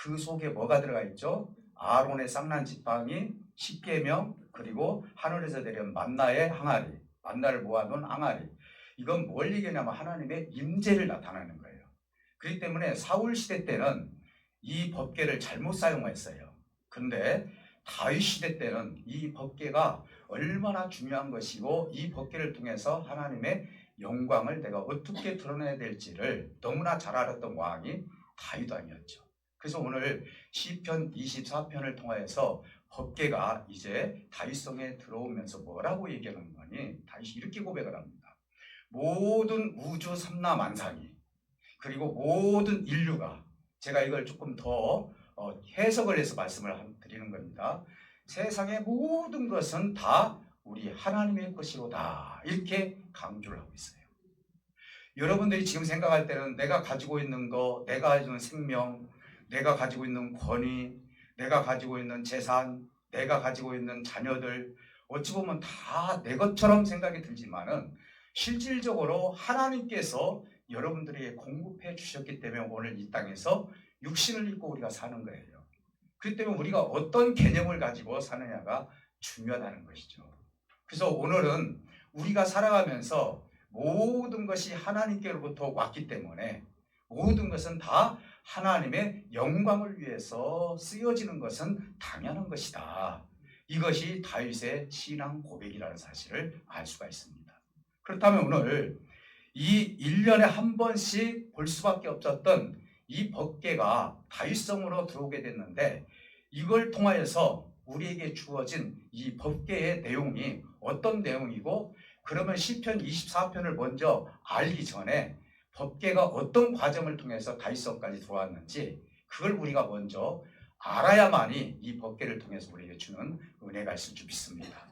그 속에 뭐가 들어가 있죠? 아론의 쌍난 지팡이, 십계명, 그리고 하늘에서 내려온 만나의 항아리, 만나를 모아놓은 항아리. 이건 뭘 얘기하냐면 하나님의 임재를 나타내는 거예요. 그렇기 때문에 사울 시대 때는 이 법궤를 잘못 사용했어요. 근데 다윗 시대 때는 이 법궤가 얼마나 중요한 것이고 이 법궤를 통해서 하나님의 영광을 내가 어떻게 드러내야 될지를 너무나 잘 알았던 왕이 다윗 왕이었죠. 그래서 오늘 시편 24편을 통하여서 법궤가 이제 다윗성에 들어오면서 뭐라고 얘기하는 거니? 다윗이 이렇게 고백을 합니다. 모든 우주 삼라만상이 그리고 모든 인류가, 제가 이걸 조금 더 해석을 해서 말씀을 드리는 겁니다. 세상의 모든 것은 다 우리 하나님의 것이로다, 이렇게 강조를 하고 있어요. 여러분들이 지금 생각할 때는 내가 가지고 있는 거, 내가 가지고 있는 생명, 내가 가지고 있는 권위, 내가 가지고 있는 재산, 내가 가지고 있는 자녀들, 어찌 보면 다 내 것처럼 생각이 들지만은 실질적으로 하나님께서 여러분들에게 공급해 주셨기 때문에 오늘 이 땅에서 육신을 입고 우리가 사는 거예요. 그렇기 때문에 우리가 어떤 개념을 가지고 사느냐가 중요하다는 것이죠. 그래서 오늘은 우리가 살아가면서 모든 것이 하나님께로부터 왔기 때문에 모든 것은 다 하나님의 영광을 위해서 쓰여지는 것은 당연한 것이다. 이것이 다윗의 신앙 고백이라는 사실을 알 수가 있습니다. 그렇다면 오늘 이 1년에 한 번씩 볼 수밖에 없었던 이 법궤가 다윗성으로 들어오게 됐는데 이걸 통하여서 우리에게 주어진 이 법궤의 내용이 어떤 내용이고, 그러면 시편 24편을 먼저 알기 전에 법궤가 어떤 과정을 통해서 다윗성까지 들어왔는지 그걸 우리가 먼저 알아야만이 이 법궤를 통해서 우리에게 주는 은혜가 있을 줄 믿습니다.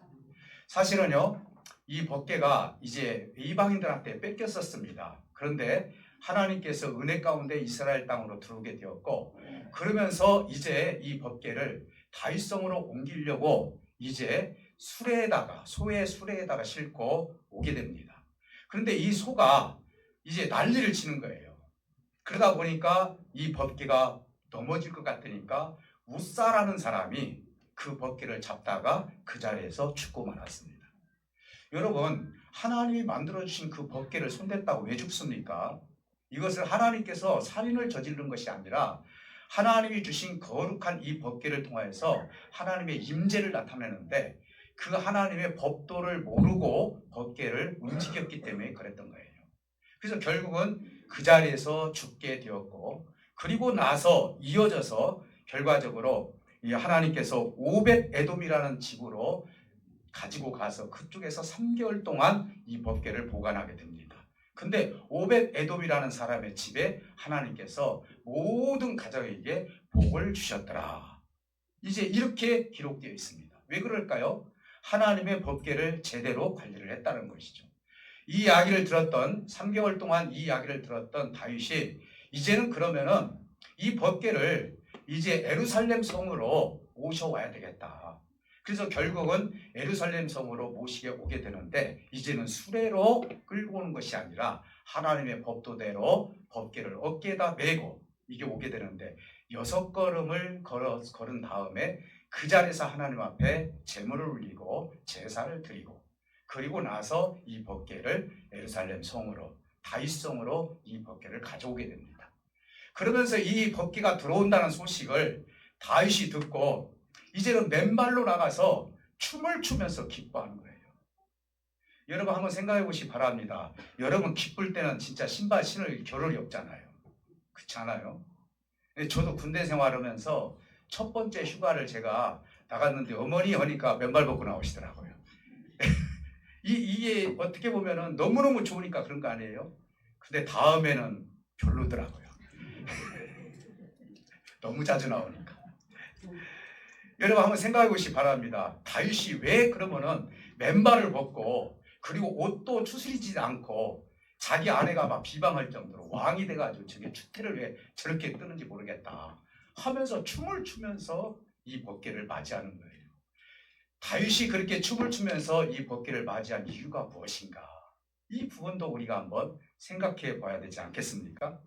사실은요, 이 법궤가 이제 이방인들한테 뺏겼었습니다. 그런데 하나님께서 은혜 가운데 이스라엘 땅으로 들어오게 되었고, 그러면서 이제 이 법궤를 다윗성으로 옮기려고 이제 수레에다가, 소의 수레에다가 싣고 오게 됩니다. 그런데 이 소가 이제 난리를 치는 거예요. 그러다 보니까 이 법궤가 넘어질 것 같으니까 우사라는 사람이 그 법궤를 잡다가 그 자리에서 죽고 말았습니다. 여러분, 하나님이 만들어주신 그 법궤를 손댔다고 왜 죽습니까? 이것을 하나님께서 살인을 저지른 것이 아니라 하나님이 주신 거룩한 이 법궤를 통하여서 하나님의 임재를 나타내는데 그 하나님의 법도를 모르고 법궤를 움직였기 때문에 그랬던 거예요. 그래서 결국은 그 자리에서 죽게 되었고, 그리고 나서 이어져서 결과적으로 이 하나님께서 오벳 에돔이라는 집으로 가지고 가서 그쪽에서 3개월 동안 이 법궤를 보관하게 됩니다. 근데 오벳 에돔이라는 사람의 집에 하나님께서 모든 가정에게 복을 주셨더라. 이제 이렇게 기록되어 있습니다. 왜 그럴까요? 하나님의 법궤를 제대로 관리를 했다는 것이죠. 이 이야기를 들었던 3개월 동안 이 이야기를 들었던 다윗이 이제는 그러면은 이 법궤를 이제 예루살렘 성으로 모셔와야 되겠다. 그래서 결국은 예루살렘 성으로 모시게 오게 되는데 이제는 수레로 끌고 오는 것이 아니라 하나님의 법도대로 법궤를 어깨에다 메고 이게 오게 되는데 6걸음을 걸은 다음에 그 자리에서 하나님 앞에 제물을 올리고 제사를 드리고, 그리고 나서 이 법궤를 예루살렘 성으로, 다윗성으로 이 법궤를 가져오게 됩니다. 그러면서 이 법궤가 들어온다는 소식을 다윗이 듣고 이제는 맨발로 나가서 춤을 추면서 기뻐하는 거예요. 여러분 한번 생각해 보시기 바랍니다. 여러분 기쁠 때는 진짜 신발 신을 겨를이 없잖아요. 그렇지 않아요? 저도 군대 생활하면서 첫 번째 휴가를 제가 나갔는데 어머니 하니까 맨발 벗고 나오시더라고요. 이게 어떻게 보면은 너무너무 좋으니까 그런 거 아니에요? 근데 다음에는 별로더라고요. 너무 자주 나오니까. 여러분 한번 생각해 보시기 바랍니다. 다윗이 왜 그러면은 맨발을 벗고 그리고 옷도 추스리지 않고 자기 아내가 막 비방할 정도로 왕이 돼가지고 저게 추태를 왜 저렇게 뜨는지 모르겠다 하면서 춤을 추면서 이 법궤를 맞이하는 거예요. 다윗이 그렇게 춤을 추면서 이 법궤를 맞이한 이유가 무엇인가? 이 부분도 우리가 한번 생각해 봐야 되지 않겠습니까?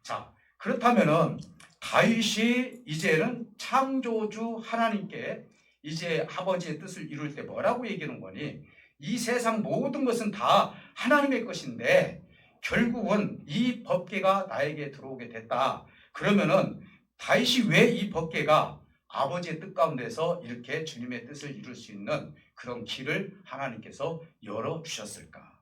자, 그렇다면은 다윗이 이제는 창조주 하나님께 이제 아버지의 뜻을 이룰 때 뭐라고 얘기하는 거니? 이 세상 모든 것은 다 하나님의 것인데 결국은 이 법궤가 나에게 들어오게 됐다. 그러면은 다윗이 왜 이 법궤가 아버지의 뜻 가운데서 이렇게 주님의 뜻을 이룰 수 있는 그런 길을 하나님께서 열어주셨을까?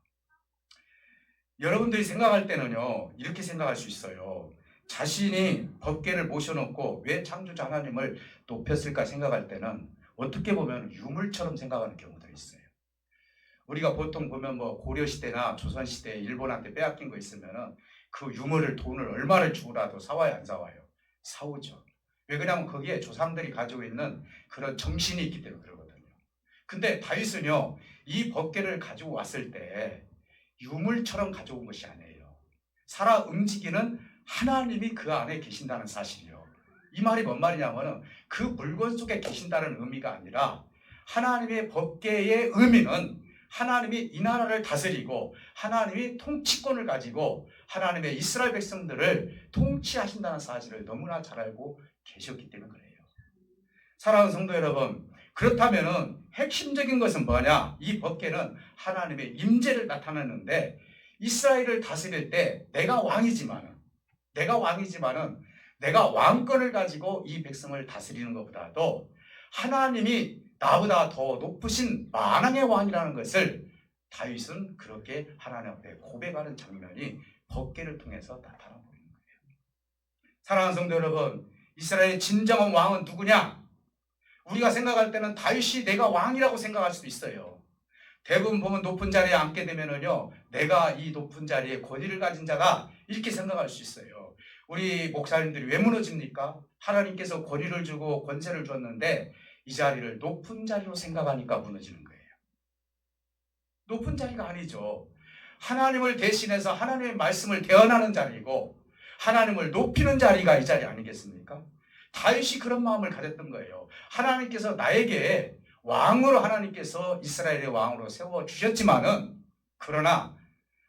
여러분들이 생각할 때는요, 이렇게 생각할 수 있어요. 자신이 법궤를 모셔놓고 왜 창조주 하나님을 높였을까 생각할 때는 어떻게 보면 유물처럼 생각하는 경우들이 있어요. 우리가 보통 보면 뭐 고려시대나 조선시대에 일본한테 빼앗긴 거 있으면은 그 유물을 돈을 얼마를 주고라도 사와요, 안 사와요? 사오죠. 왜 그러냐면 거기에 조상들이 가지고 있는 그런 정신이 있기 때문에 그러거든요. 근데 다윗은요, 이 법궤를 가지고 왔을 때 유물처럼 가져온 것이 아니에요. 살아 움직이는 하나님이 그 안에 계신다는 사실이요. 이 말이 뭔 말이냐면은 그 물건 속에 계신다는 의미가 아니라 하나님의 법궤의 의미는 하나님이 이 나라를 다스리고 하나님이 통치권을 가지고 하나님의 이스라엘 백성들을 통치하신다는 사실을 너무나 잘 알고 계셨기 때문에 그래요. 사랑하는 성도 여러분, 그렇다면은 핵심적인 것은 뭐냐? 이 법궤는 하나님의 임재를 나타내는데 이스라엘을 다스릴 때 내가 왕이지만은 내가 왕권을 가지고 이 백성을 다스리는 것보다도 하나님이 나보다 더 높으신 만왕의 왕이라는 것을 다윗은 그렇게 하나님 앞에 고백하는 장면이 법궤를 통해서 나타나 보이는 거예요. 사랑하는 성도 여러분, 이스라엘의 진정한 왕은 누구냐? 우리가 생각할 때는 다윗이 내가 왕이라고 생각할 수도 있어요. 대부분 보면 높은 자리에 앉게 되면은요, 내가 이 높은 자리에 권위를 가진 자다 이렇게 생각할 수 있어요. 우리 목사님들이 왜 무너집니까? 하나님께서 권위를 주고 권세를 줬는데 이 자리를 높은 자리로 생각하니까 무너지는 거예요. 높은 자리가 아니죠. 하나님을 대신해서 하나님의 말씀을 대언하는 자리고 하나님을 높이는 자리가 이 자리 아니겠습니까? 다윗이 그런 마음을 가졌던 거예요. 하나님께서 나에게 왕으로 하나님께서 이스라엘의 왕으로 세워주셨지만은 그러나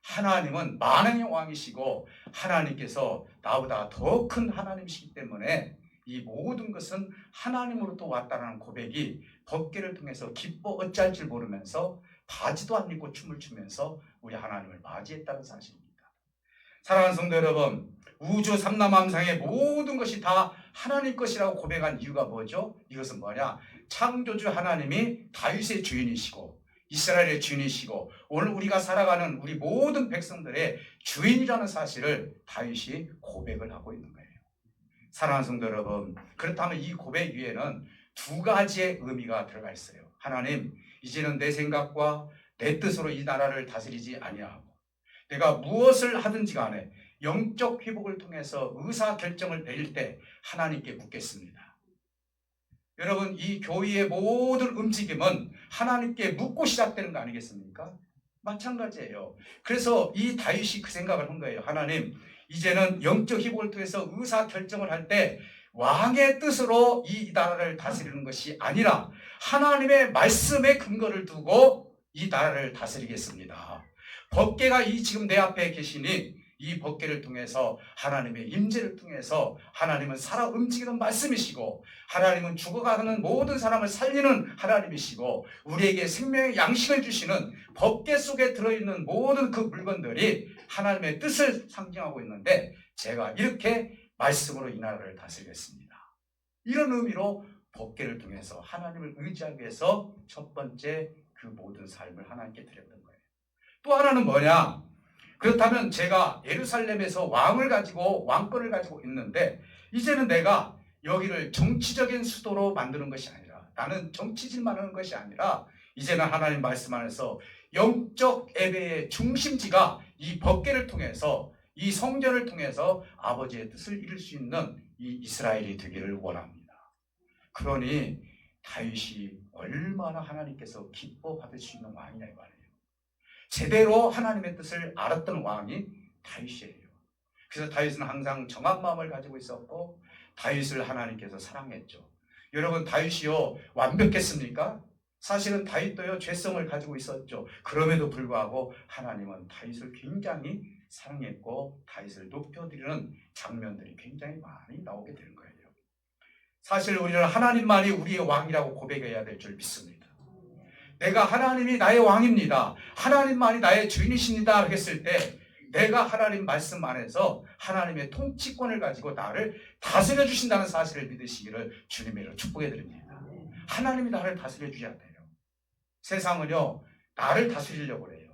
하나님은 만왕의 왕이시고 하나님께서 나보다 더 큰 하나님이시기 때문에 이 모든 것은 하나님으로부터 왔다는 고백이 법궤를 통해서 기뻐 어찌할 줄 모르면서 바지도 안 입고 춤을 추면서 우리 하나님을 맞이했다는 사실입니다. 사랑하는 성도 여러분, 우주 삼라만상의 모든 것이 다 하나님 것이라고 고백한 이유가 뭐죠? 이것은 뭐냐? 창조주 하나님이 다윗의 주인이시고 이스라엘의 주인이시고 오늘 우리가 살아가는 우리 모든 백성들의 주인이라는 사실을 다윗이 고백을 하고 있는 거예요. 사랑하는 성도 여러분, 그렇다면 이 고백 위에는 두 가지의 의미가 들어가 있어요. 하나님, 이제는 내 생각과 내 뜻으로 이 나라를 다스리지 아니하고 내가 무엇을 하든지 간에 영적 회복을 통해서 의사결정을 내릴 때 하나님께 묻겠습니다. 여러분, 이 교회의 모든 움직임은 하나님께 묻고 시작되는 거 아니겠습니까? 마찬가지예요. 그래서 이 다윗이 그 생각을 한 거예요. 하나님, 이제는 영적 회복을 통해서 의사결정을 할 때 왕의 뜻으로 이 나라를 다스리는 것이 아니라 하나님의 말씀에 근거를 두고 이 나라를 다스리겠습니다. 법궤가 이 지금 내 앞에 계시니 이 법궤를 통해서 하나님의 임재를 통해서 하나님은 살아 움직이는 말씀이시고 하나님은 죽어가는 모든 사람을 살리는 하나님이시고 우리에게 생명의 양식을 주시는 법궤 속에 들어있는 모든 그 물건들이 하나님의 뜻을 상징하고 있는데 제가 이렇게 말씀으로 이 나라를 다스리겠습니다. 이런 의미로 법궤를 통해서 하나님을 의지하기 위해서 첫 번째 그 모든 삶을 하나님께 드렸던 거예요. 또 하나는 뭐냐? 그렇다면 제가 예루살렘에서 왕을 가지고 왕권을 가지고 있는데 이제는 내가 여기를 정치적인 수도로 만드는 것이 아니라 나는 정치질만 하는 것이 아니라 이제는 하나님 말씀 안에서 영적 예배의 중심지가 이 법궤를 통해서 이 성전을 통해서 아버지의 뜻을 이룰 수 있는 이 이스라엘이 되기를 원합니다. 그러니 다윗이 얼마나 하나님께서 기뻐 받을 수 있는 왕이냐 이 말이에요. 제대로 하나님의 뜻을 알았던 왕이 다윗이에요. 그래서 다윗은 항상 정한 마음을 가지고 있었고 다윗을 하나님께서 사랑했죠. 여러분, 다윗이요 완벽했습니까? 사실은 다윗도요 죄성을 가지고 있었죠. 그럼에도 불구하고 하나님은 다윗을 굉장히 사랑했고 다윗을 높여드리는 장면들이 굉장히 많이 나오게 되는 거예요. 사실 우리는 하나님만이 우리의 왕이라고 고백해야 될 줄 믿습니다. 내가 하나님이 나의 왕입니다, 하나님만이 나의 주인이십니다 했을 때 내가 하나님 말씀 안에서 하나님의 통치권을 가지고 나를 다스려 주신다는 사실을 믿으시기를 주님으로 축복해 드립니다. 하나님이 나를 다스려 주셔야 돼요. 세상은요 나를 다스리려고 해요.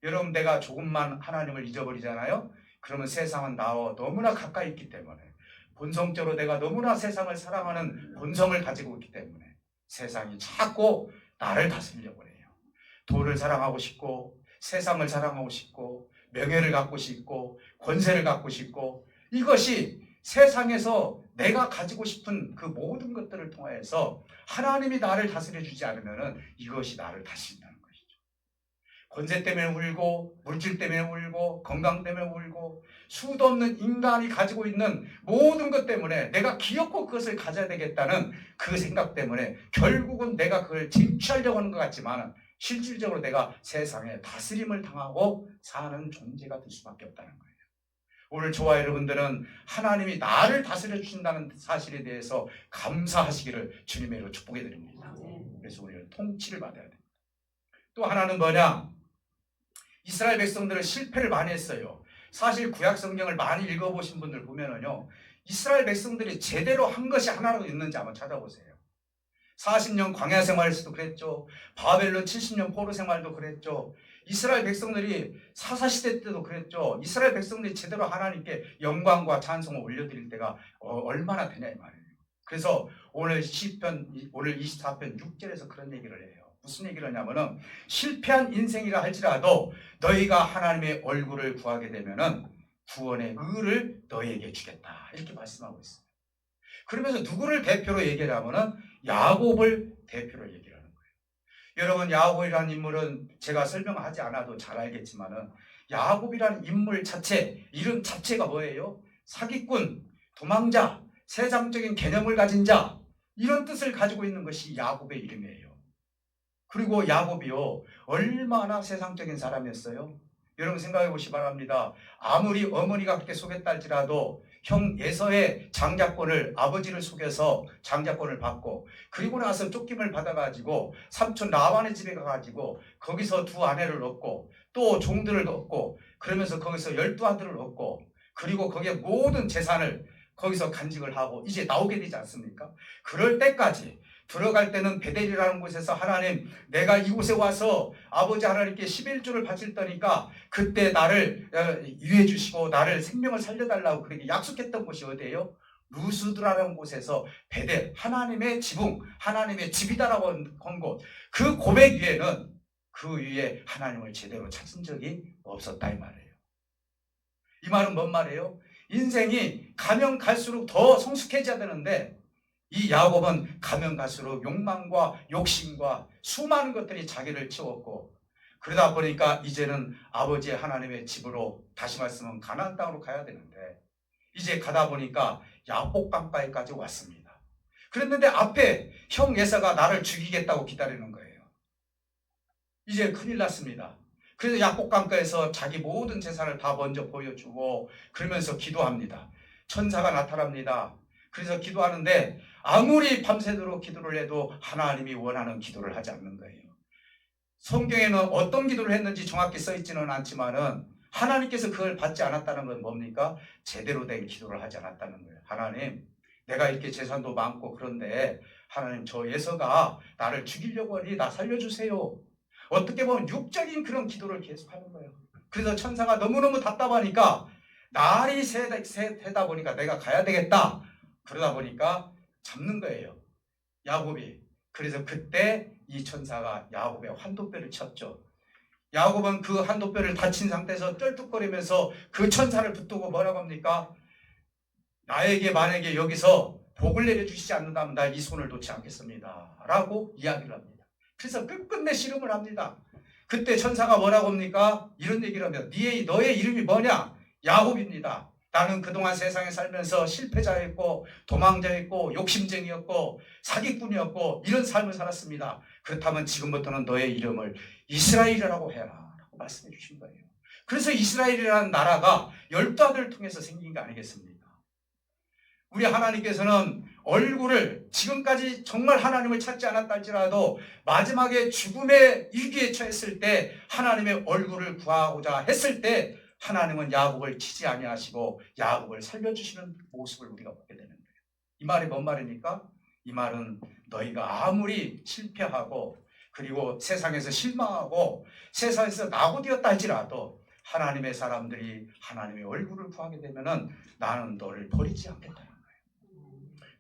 여러분, 내가 조금만 하나님을 잊어버리잖아요. 그러면 세상은 나와 너무나 가까이 있기 때문에, 본성적으로 내가 너무나 세상을 사랑하는 본성을 가지고 있기 때문에 세상이 자꾸 나를 다스리려고 해요. 돈을 사랑하고 싶고, 세상을 사랑하고 싶고, 명예를 갖고 싶고, 권세를 갖고 싶고, 이것이 세상에서 내가 가지고 싶은 그 모든 것들을 통해서 하나님이 나를 다스려 주지 않으면 이것이 나를 다스린다는 것이죠. 권세 때문에 울고, 물질 때문에 울고, 건강 때문에 울고, 수도 없는 인간이 가지고 있는 모든 것 때문에 내가 귀엽고 그것을 가져야 되겠다는 그 생각 때문에 결국은 내가 그걸 쟁취하려고 하는 것 같지만 실질적으로 내가 세상에 다스림을 당하고 사는 존재가 될 수밖에 없다는 거예요. 오늘 저와 여러분들은 하나님이 나를 다스려 주신다는 사실에 대해서 감사하시기를 주님의 이름으로 축복해 드립니다. 그래서 우리는 통치를 받아야 됩니다. 또 하나는 뭐냐? 이스라엘 백성들은 실패를 많이 했어요. 사실 구약 성경을 많이 읽어보신 분들 보면은요, 이스라엘 백성들이 제대로 한 것이 하나라도 있는지 한번 찾아보세요. 40년 광야 생활에서도 그랬죠. 바벨론 70년 포로 생활도 그랬죠. 이스라엘 백성들이 사사시대 때도 그랬죠. 이스라엘 백성들이 제대로 하나님께 영광과 찬송을 올려드릴 때가 얼마나 되냐 이 말이에요. 그래서 오늘 시편, 오늘 24편 6절에서 그런 얘기를 해요. 무슨 얘기를 하냐면은, 실패한 인생이라 할지라도 너희가 하나님의 얼굴을 구하게 되면은 구원의 의를 너희에게 주겠다, 이렇게 말씀하고 있어요. 그러면서 누구를 대표로 얘기를 하면은 야곱을 대표로 얘기를 하는 거예요. 여러분, 야곱이라는 인물은 제가 설명하지 않아도 잘 알겠지만은 야곱이라는 인물 자체, 이름 자체가 뭐예요? 사기꾼, 도망자, 세상적인 개념을 가진 자, 이런 뜻을 가지고 있는 것이 야곱의 이름이에요. 그리고 야곱이요, 얼마나 세상적인 사람이었어요? 여러분 생각해 보시기 바랍니다. 아무리 어머니가 그렇게 속였다 할지라도 형 에서의 장자권을, 아버지를 속여서 장자권을 받고, 그리고 나서 쫓김을 받아가지고 삼촌 라반의 집에 가가지고 거기서 두 아내를 얻고 또 종들을 얻고, 그러면서 거기서 12아들을 얻고, 그리고 거기에 모든 재산을 거기서 간직을 하고 이제 나오게 되지 않습니까? 그럴 때까지, 들어갈 때는 베델이라는 곳에서 하나님, 내가 이곳에 와서 아버지 하나님께 11조를 바칠 거니까 그때 나를 유해 주시고 나를 생명을 살려달라고 그렇게 약속했던 곳이 어디예요? 루스드라는 곳에서 베델, 하나님의 지붕, 하나님의 집이다라고 한 곳, 그 고백 위에는 그 위에 하나님을 제대로 찾은 적이 없었다 이 말이에요. 이 말은 뭔 말이에요? 인생이 가면 갈수록 더 성숙해져야 되는데, 이 야곱은 가면 갈수록 욕망과 욕심과 수많은 것들이 자기를 채웠고, 그러다 보니까 이제는 아버지의 하나님의 집으로, 다시 말씀은 가나안 땅으로 가야 되는데, 이제 가다 보니까 야복 강가에까지 왔습니다. 그랬는데 앞에 형 에서가 나를 죽이겠다고 기다리는 거예요. 이제 큰일 났습니다. 그래서 야복 강가에서 자기 모든 재산을 다 먼저 보여주고 그러면서 기도합니다. 천사가 나타납니다. 그래서 기도하는데 아무리 밤새도록 기도를 해도 하나님이 원하는 기도를 하지 않는 거예요. 성경에는 어떤 기도를 했는지 정확히 써있지는 않지만은 하나님께서 그걸 받지 않았다는 건 뭡니까? 제대로 된 기도를 하지 않았다는 거예요. 하나님, 내가 이렇게 재산도 많고 그런데 하나님, 저 예서가 나를 죽이려고 하니 나 살려주세요. 어떻게 보면 육적인 그런 기도를 계속하는 거예요. 그래서 천사가 너무너무 답답하니까 날이 새다 보니까 내가 가야 되겠다. 그러다 보니까 잡는 거예요, 야곱이. 그래서 그때 이 천사가 야곱의 환도뼈를 쳤죠. 야곱은 그 환도뼈를 다친 상태에서 쩔뚝거리면서 그 천사를 붙들고 뭐라고 합니까? 나에게 만약에 여기서 복을 내려주시지 않는다면 나 이 손을 놓지 않겠습니다 라고 이야기를 합니다. 그래서 끝끝내 씨름을 합니다. 그때 천사가 뭐라고 합니까? 이런 얘기를 합니다. 너의 이름이 뭐냐? 야곱입니다. 나는 그동안 세상에 살면서 실패자였고 도망자였고 욕심쟁이였고 사기꾼이었고 이런 삶을 살았습니다. 그렇다면 지금부터는 너의 이름을 이스라엘이라고 해라 라고 말씀해 주신 거예요. 그래서 이스라엘이라는 나라가 12아들을 통해서 생긴 게 아니겠습니까? 우리 하나님께서는 얼굴을 지금까지 정말 하나님을 찾지 않았다 할지라도 마지막에 죽음의 위기에 처했을 때 하나님의 얼굴을 구하고자 했을 때 하나님은 야곱을 치지 아니하시고 야곱을 살려주시는 모습을 우리가 보게 되는 거예요. 이 말이 뭔 말입니까? 이 말은 너희가 아무리 실패하고 그리고 세상에서 실망하고 세상에서 낙오되었다 할지라도 하나님의 사람들이 하나님의 얼굴을 구하게 되면은 나는 너를 버리지 않겠다는 거예요.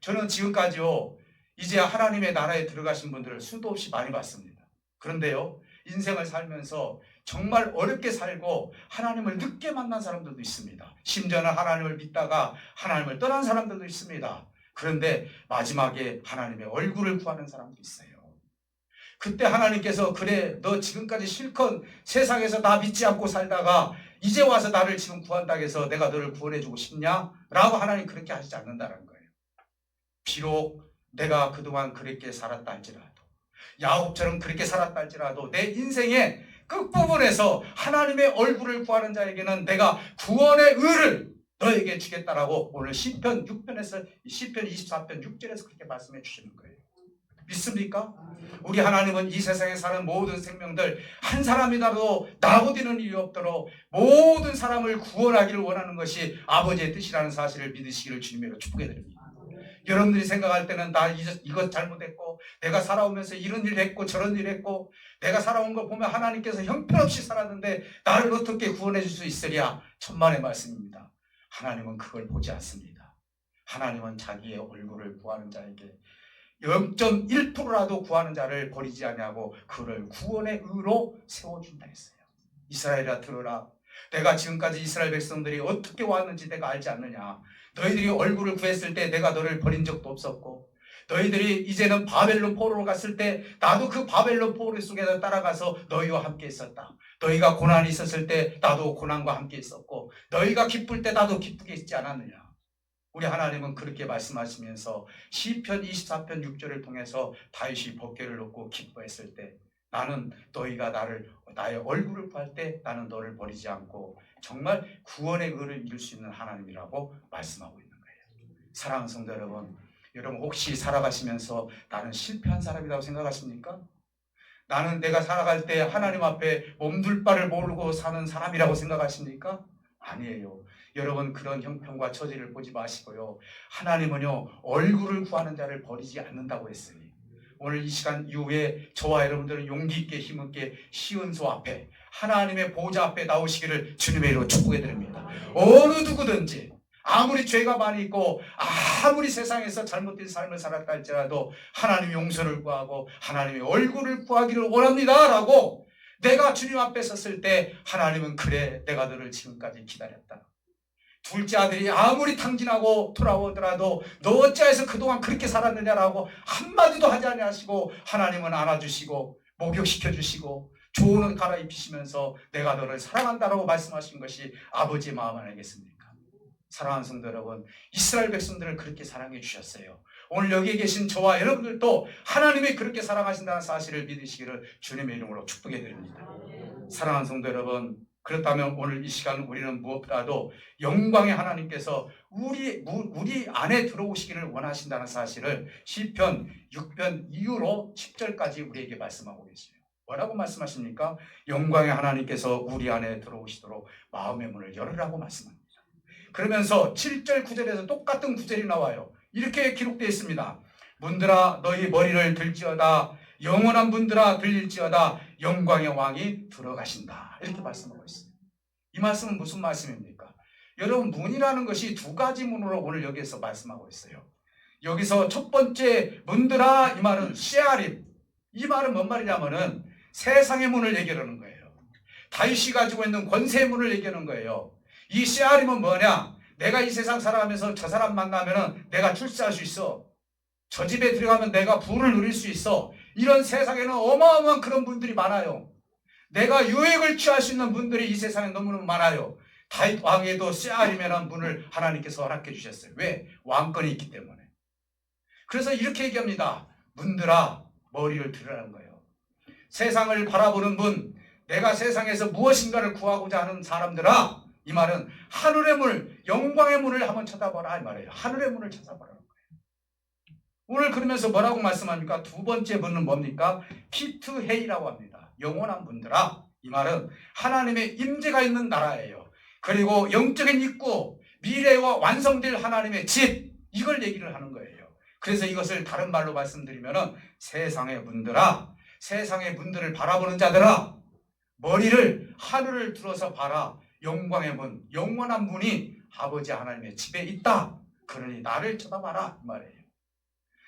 저는 지금까지요 이제 하나님의 나라에 들어가신 분들을 수도 없이 많이 봤습니다. 그런데요 인생을 살면서 정말 어렵게 살고 하나님을 늦게 만난 사람들도 있습니다. 심지어는 하나님을 믿다가 하나님을 떠난 사람들도 있습니다. 그런데 마지막에 하나님의 얼굴을 구하는 사람도 있어요. 그때 하나님께서 그래 너 지금까지 실컷 세상에서 나 믿지 않고 살다가 이제 와서 나를 지금 구한다고 해서 내가 너를 구원해주고 싶냐? 라고 하나님 그렇게 하시지 않는다는 거예요. 비록 내가 그동안 그렇게 살았다 할지라도 야곱처럼 그렇게 살았다 할지라도 내 인생의 끝부분에서 하나님의 얼굴을 구하는 자에게는 내가 구원의 의를 너에게 주겠다라고 오늘 시편 6편에서 시편 24편 6절에서 그렇게 말씀해 주시는 거예요. 믿습니까? 우리 하나님은 이 세상에 사는 모든 생명들 한 사람이라도 낙오되는 일이 없도록 모든 사람을 구원하기를 원하는 것이 아버지의 뜻이라는 사실을 믿으시기를 주님으로 축복해 드립니다. 여러분들이 생각할 때는 나 이것 잘못했고 내가 살아오면서 이런 일 했고 저런 일 했고 내가 살아온 거 보면 하나님께서 형편없이 살았는데 나를 어떻게 구원해 줄 수 있으랴 천만의 말씀입니다. 하나님은 그걸 보지 않습니다. 하나님은 자기의 얼굴을 구하는 자에게 0.1%라도 구하는 자를 버리지 아니하고 그를 구원의 의로 세워준다 했어요. 이스라엘아 들어라. 내가 지금까지 이스라엘 백성들이 어떻게 왔는지 내가 알지 않느냐. 너희들이 얼굴을 구했을 때 내가 너를 버린 적도 없었고 너희들이 이제는 바벨론 포로로 갔을 때 나도 그 바벨론 포로 속에서 따라가서 너희와 함께 있었다. 너희가 고난이 있었을 때 나도 고난과 함께 있었고 너희가 기쁠 때 나도 기쁘게 있지 않았느냐. 우리 하나님은 그렇게 말씀하시면서 시편 24편 6절을 통해서 다윗이 법궤를 놓고 기뻐했을 때 나는 너희가 나의 얼굴을 구할 때 나는 너를 버리지 않고 정말 구원의 의를 이룰 수 있는 하나님이라고 말씀하고 있는 거예요. 사랑하는 성도 여러분, 여러분 혹시 살아가시면서 나는 실패한 사람이라고 생각하십니까? 나는 내가 살아갈 때 하나님 앞에 몸둘 바를 모르고 사는 사람이라고 생각하십니까? 아니에요. 여러분 그런 형편과 처지를 보지 마시고요. 하나님은요 얼굴을 구하는 자를 버리지 않는다고 했으니 오늘 이 시간 이후에 저와 여러분들은 용기 있게 힘 있게 시은소 앞에 하나님의 보좌 앞에 나오시기를 주님의 이름으로 축복해 드립니다. 어느 누구든지 아무리 죄가 많이 있고 아무리 세상에서 잘못된 삶을 살았다 할지라도 하나님의 용서를 구하고 하나님의 얼굴을 구하기를 원합니다 라고 내가 주님 앞에 섰을 때 하나님은 그래 내가 너를 지금까지 기다렸다. 둘째 아들이 아무리 탕진하고 돌아오더라도 너 어찌해서 그동안 그렇게 살았느냐라고 한마디도 하지 아니하시고 하나님은 안아주시고 목욕시켜주시고 좋은 옷 갈아입히시면서 내가 너를 사랑한다라고 말씀하신 것이 아버지의 마음 아니겠습니까? 사랑하는 성도 여러분, 이스라엘 백성들을 그렇게 사랑해 주셨어요. 오늘 여기에 계신 저와 여러분들도 하나님이 그렇게 사랑하신다는 사실을 믿으시기를 주님의 이름으로 축복해 드립니다. 사랑하는 성도 여러분, 그렇다면 오늘 이 시간 우리는 무엇보다도 영광의 하나님께서 우리 안에 들어오시기를 원하신다는 사실을 시편 6편 이후로 10절까지 우리에게 말씀하고 계세요. 뭐라고 말씀하십니까? 영광의 하나님께서 우리 안에 들어오시도록 마음의 문을 열으라고 말씀합니다. 그러면서 7절 9절에서 똑같은 구절이 나와요. 이렇게 기록되어 있습니다. 문들아 너희 머리를 들지어다 영원한 문들아 들릴지어다 영광의 왕이 들어가신다. 이렇게 말씀하고 있습니다. 이 말씀은 무슨 말씀입니까? 여러분 문이라는 것이 두 가지 문으로 오늘 여기에서 말씀하고 있어요. 여기서 첫 번째 문들아 이 말은 쉐아림. 이 말은 뭔 말이냐면은 세상의 문을 얘기하는 거예요. 다윗이 가지고 있는 권세의 문을 얘기하는 거예요. 이 쉐아림은 뭐냐? 내가 이 세상 살아가면서 저 사람 만나면은 내가 출세할 수 있어. 저 집에 들어가면 내가 부를 누릴 수 있어. 이런 세상에는 어마어마한 그런 분들이 많아요. 내가 유익을 취할 수 있는 분들이 이 세상에 너무너무 많아요. 다윗 왕에도 쉐아림이라는 분을 하나님께서 허락해 주셨어요. 왜? 왕권이 있기 때문에. 그래서 이렇게 얘기합니다. 문들아 머리를 들으라는 거예요. 세상을 바라보는 문, 내가 세상에서 무엇인가를 구하고자 하는 사람들아, 이 말은 하늘의 문, 영광의 문을 한번 쳐다봐라 이 말이에요. 하늘의 문을 찾아보라는 거예요. 오늘 그러면서 뭐라고 말씀합니까? 두 번째 문은 뭡니까? 피트헤이라고 합니다. 영원한 문들아. 이 말은 하나님의 임재가 있는 나라예요. 그리고 영적인 입구, 미래와 완성될 하나님의 집, 이걸 얘기를 하는 거예요. 그래서 이것을 다른 말로 말씀드리면은 세상의 문들아, 세상의 문들을 바라보는 자들아, 머리를 하늘을 들어서 봐라. 영광의 문, 영원한 문이 아버지 하나님의 집에 있다. 그러니 나를 쳐다봐라 이 말이에요.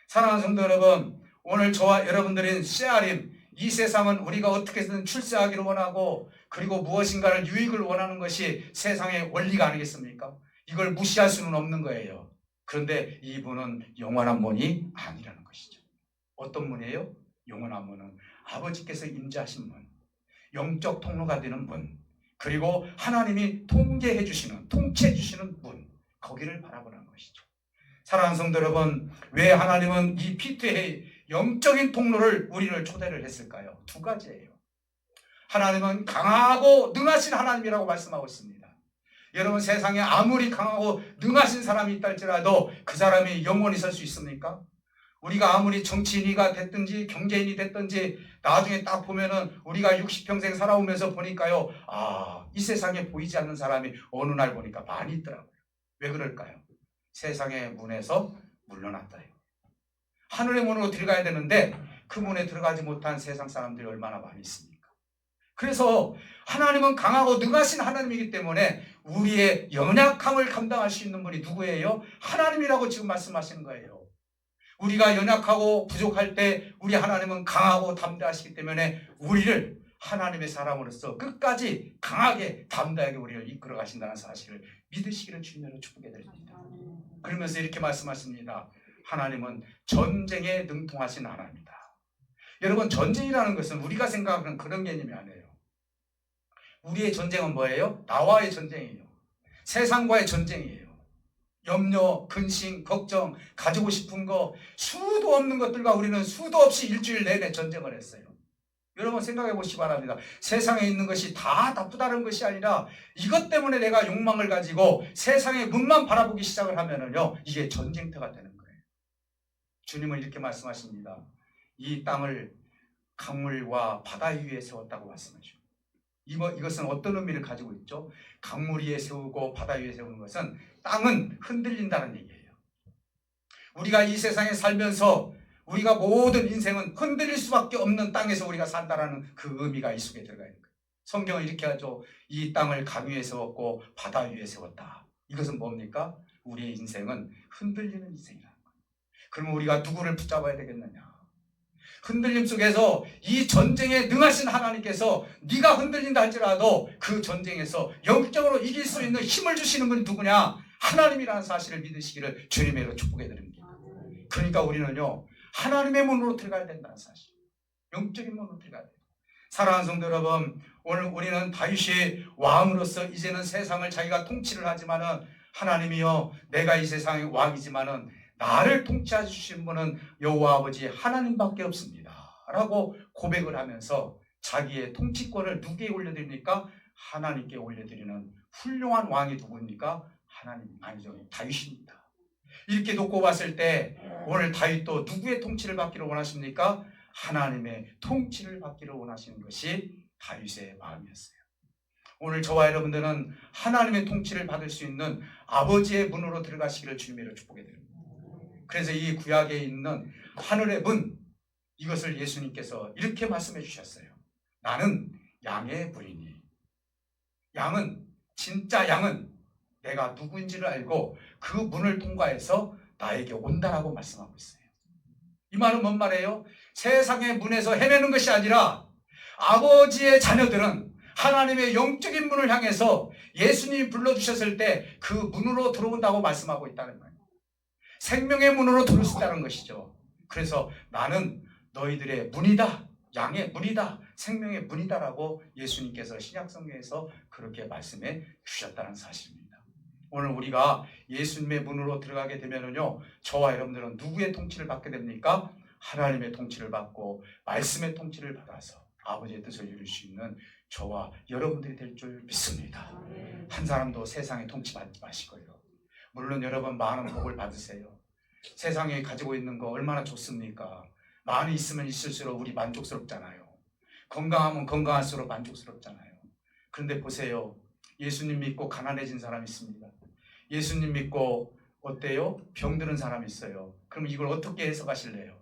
사랑하는 성도 여러분, 오늘 저와 여러분들인 씨아림, 이 세상은 우리가 어떻게든 출세하기를 원하고 그리고 무엇인가를 유익을 원하는 것이 세상의 원리가 아니겠습니까? 이걸 무시할 수는 없는 거예요. 그런데 이 문은 영원한 문이 아니라는 것이죠. 어떤 문이에요? 영원한 문은 아버지께서 임재하신 문, 영적 통로가 되는 문, 그리고 하나님이 통제해 주시는, 통치해 주시는 문, 거기를 바라보는 것이죠. 사랑하는 성도 여러분, 왜 하나님은 이 피트헤이 영적인 통로를 우리를 초대를 했을까요? 두 가지예요. 하나님은 강하고 능하신 하나님이라고 말씀하고 있습니다. 여러분, 세상에 아무리 강하고 능하신 사람이 있다 할지라도 그 사람이 영원히 설 수 있습니까? 우리가 아무리 정치인이가 됐든지 경제인이 됐든지 나중에 딱 보면은 우리가 60평생 살아오면서 보니까요, 이 세상에 보이지 않는 사람이 어느 날 보니까 많이 있더라고요. 왜 그럴까요? 세상의 문에서 물러났다. 하늘의 문으로 들어가야 되는데 그 문에 들어가지 못한 세상 사람들이 얼마나 많이 있습니까? 그래서 하나님은 강하고 능하신 하나님이기 때문에 우리의 연약함을 감당할 수 있는 분이 누구예요? 하나님이라고 지금 말씀하시는 거예요. 우리가 연약하고 부족할 때 우리 하나님은 강하고 담대하시기 때문에 우리를 하나님의 사람으로서 끝까지 강하게 담대하게 우리를 이끌어 가신다는 사실을 믿으시기를 주님으로 축복해드립니다. 그러면서 이렇게 말씀하십니다. 하나님은 전쟁에 능통하신 하나님이다. 여러분, 전쟁이라는 것은 우리가 생각하는 그런 개념이 아니에요. 우리의 전쟁은 뭐예요? 나와의 전쟁이에요. 세상과의 전쟁이에요. 염려, 근심, 걱정, 가지고 싶은 거, 수도 없는 것들과 우리는 수도 없이 일주일 내내 전쟁을 했어요. 여러분 생각해 보시기 바랍니다. 세상에 있는 것이 다 나쁘다는 것이 아니라 이것 때문에 내가 욕망을 가지고 세상의 문만 바라보기 시작을 하면은요, 이게 전쟁터가 되는 거예요. 주님은 이렇게 말씀하십니다. 이 땅을 강물과 바다 위에 세웠다고 말씀하시죠. 이것은 어떤 의미를 가지고 있죠? 강물 위에 세우고 바다 위에 세우는 것은 땅은 흔들린다는 얘기예요. 우리가 이 세상에 살면서 우리가 모든 인생은 흔들릴 수밖에 없는 땅에서 우리가 산다라는 그 의미가 이 속에 들어가 있는 거예요. 성경은 이렇게 하죠. 이 땅을 강 위에 세웠고 바다 위에 세웠다. 이것은 뭡니까? 우리의 인생은 흔들리는 인생이라는 거예요. 그러면 우리가 누구를 붙잡아야 되겠느냐? 흔들림 속에서 이 전쟁에 능하신 하나님께서 네가 흔들린다 할지라도 그 전쟁에서 영적으로 이길 수 있는 힘을 주시는 분이 누구냐? 하나님이라는 사실을 믿으시기를 주님으로 축복해 드립니다. 그러니까 우리는요, 하나님의 문으로 들어가야 된다는 사실, 영적인 문으로 들어가야 돼요. 사랑하는 성도 여러분, 오늘 우리는 다윗이 왕으로서 이제는 세상을 자기가 통치를 하지만은 하나님이여, 내가 이 세상의 왕이지만은 나를 통치해 주신 분은 여호와 아버지 하나님밖에 없습니다 라고 고백을 하면서 자기의 통치권을 누구에게 올려드립니까? 하나님께 올려드리는 훌륭한 왕이 누구입니까? 하나님, 아니죠, 다윗입니다. 이렇게 놓고 봤을 때 오늘 다윗도 누구의 통치를 받기를 원하십니까? 하나님의 통치를 받기를 원하시는 것이 다윗의 마음이었어요. 오늘 저와 여러분들은 하나님의 통치를 받을 수 있는 아버지의 문으로 들어가시기를 주님으로 축복해 드립니다. 그래서 이 구약에 있는 하늘의 문, 이것을 예수님께서 이렇게 말씀해 주셨어요. 나는 양의 문이니, 양은, 진짜 양은 내가 누구인지를 알고 그 문을 통과해서 나에게 온다라고 말씀하고 있어요. 이 말은 뭔 말이에요? 세상의 문에서 헤매는 것이 아니라 아버지의 자녀들은 하나님의 영적인 문을 향해서 예수님이 불러주셨을 때 그 문으로 들어온다고 말씀하고 있다는 거예요. 생명의 문으로 들어올 수 있다는 것이죠. 그래서 나는 너희들의 문이다, 양의 문이다, 생명의 문이다라고 예수님께서 신약성경에서 그렇게 말씀해 주셨다는 사실입니다. 오늘 우리가 예수님의 문으로 들어가게 되면은요, 저와 여러분들은 누구의 통치를 받게 됩니까? 하나님의 통치를 받고 말씀의 통치를 받아서 아버지의 뜻을 이룰 수 있는 저와 여러분들이 될 줄 믿습니다. 한 사람도 세상에 통치받지 마시고요. 물론 여러분 많은 복을 받으세요. 세상에 가지고 있는 거 얼마나 좋습니까? 많이 있으면 있을수록 우리 만족스럽잖아요. 건강하면 건강할수록 만족스럽잖아요. 그런데 보세요. 예수님 믿고 가난해진 사람이 있습니다. 예수님 믿고 어때요? 병드는 사람이 있어요. 그럼 이걸 어떻게 해석하실래요?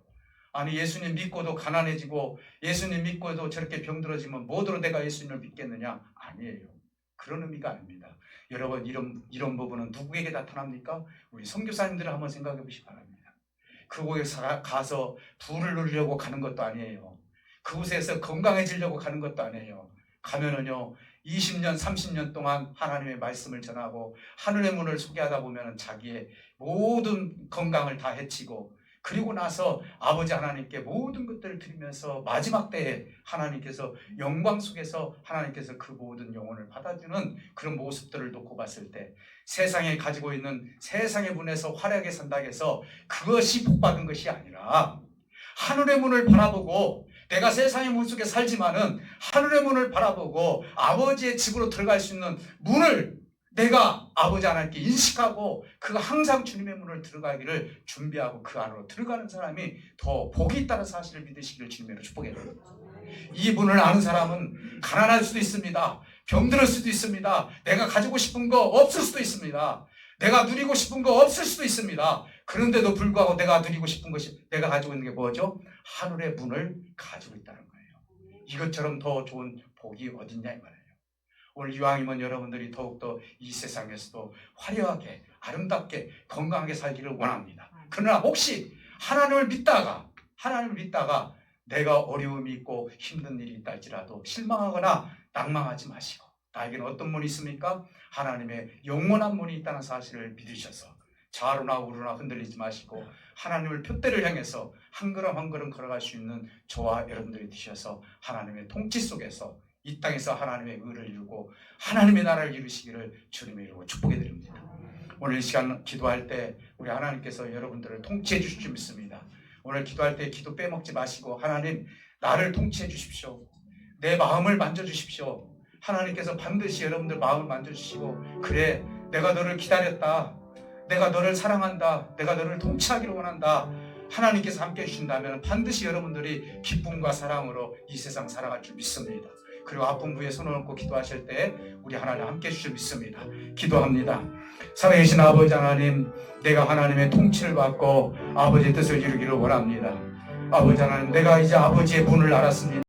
아니 예수님 믿고도 가난해지고 예수님 믿고도 저렇게 병들어지면 뭐더러 내가 예수님을 믿겠느냐? 아니에요. 그런 의미가 아닙니다. 여러분 이런 부분은 누구에게 나타납니까? 우리 선교사님들을 한번 생각해 보시기 바랍니다. 그곳에 가서 부를 누리려고 가는 것도 아니에요. 그곳에서 건강해지려고 가는 것도 아니에요. 가면은요 20년 30년 동안 하나님의 말씀을 전하고 하늘의 문을 소개하다 보면 자기의 모든 건강을 다 해치고 그리고 나서 아버지 하나님께 모든 것들을 드리면서 마지막 때에 하나님께서 영광 속에서 하나님께서 그 모든 영혼을 받아주는 그런 모습들을 놓고 봤을 때 세상에 가지고 있는 세상의 문에서 화려하게 산다고 해서 그것이 복받은 것이 아니라 하늘의 문을 바라보고 내가 세상의 문 속에 살지만은 하늘의 문을 바라보고 아버지의 집으로 들어갈 수 있는 문을 내가 아버지 하나님께 인식하고 그 항상 주님의 문을 들어가기를 준비하고 그 안으로 들어가는 사람이 더 복이 있다는 사실을 믿으시기를 주님으로 축복해 드립니다. 이 문을 아는 사람은 가난할 수도 있습니다. 병들 수도 있습니다. 내가 가지고 싶은 거 없을 수도 있습니다. 내가 누리고 싶은 거 없을 수도 있습니다. 그런데도 불구하고 내가 누리고 싶은 것이 내가 가지고 있는 게 뭐죠? 하늘의 문을 가지고 있다는 거예요. 이것처럼 더 좋은 복이 어딨냐 이 말이에요. 오늘 이왕이면 여러분들이 더욱더 이 세상에서도 화려하게 아름답게 건강하게 살기를 원합니다. 그러나 혹시 하나님을 믿다가 내가 어려움이 있고 힘든 일이 있다 할지라도 실망하거나 낭망하지 마시고 나에게는 어떤 문이 있습니까? 하나님의 영원한 문이 있다는 사실을 믿으셔서 좌로나 우로나 흔들리지 마시고 하나님을 표대를 향해서 한 걸음 한 걸음 걸어갈 수 있는 저와 여러분들이 되셔서 하나님의 통치 속에서 이 땅에서 하나님의 의를 이루고 하나님의 나라를 이루시기를 주님의 이름으로 축복해 드립니다. 오늘 이 시간 기도할 때 우리 하나님께서 여러분들을 통치해 주실 줄 믿습니다. 오늘 기도할 때 기도 빼먹지 마시고 하나님 나를 통치해 주십시오. 내 마음을 만져주십시오. 하나님께서 반드시 여러분들 마음을 만져주시고 그래 내가 너를 기다렸다. 내가 너를 사랑한다. 내가 너를 통치하기를 원한다. 하나님께서 함께 해주신다면 반드시 여러분들이 기쁨과 사랑으로 이 세상 살아갈 줄 믿습니다. 그리고 아픈 부에 손을 얹고 기도하실 때 우리 하나님 함께 해주실 줄 믿습니다. 기도합니다. 살아계신 아버지 하나님, 내가 하나님의 통치를 받고 아버지의 뜻을 이루기를 원합니다. 아버지 하나님, 내가 이제 아버지의 분을 알았습니다.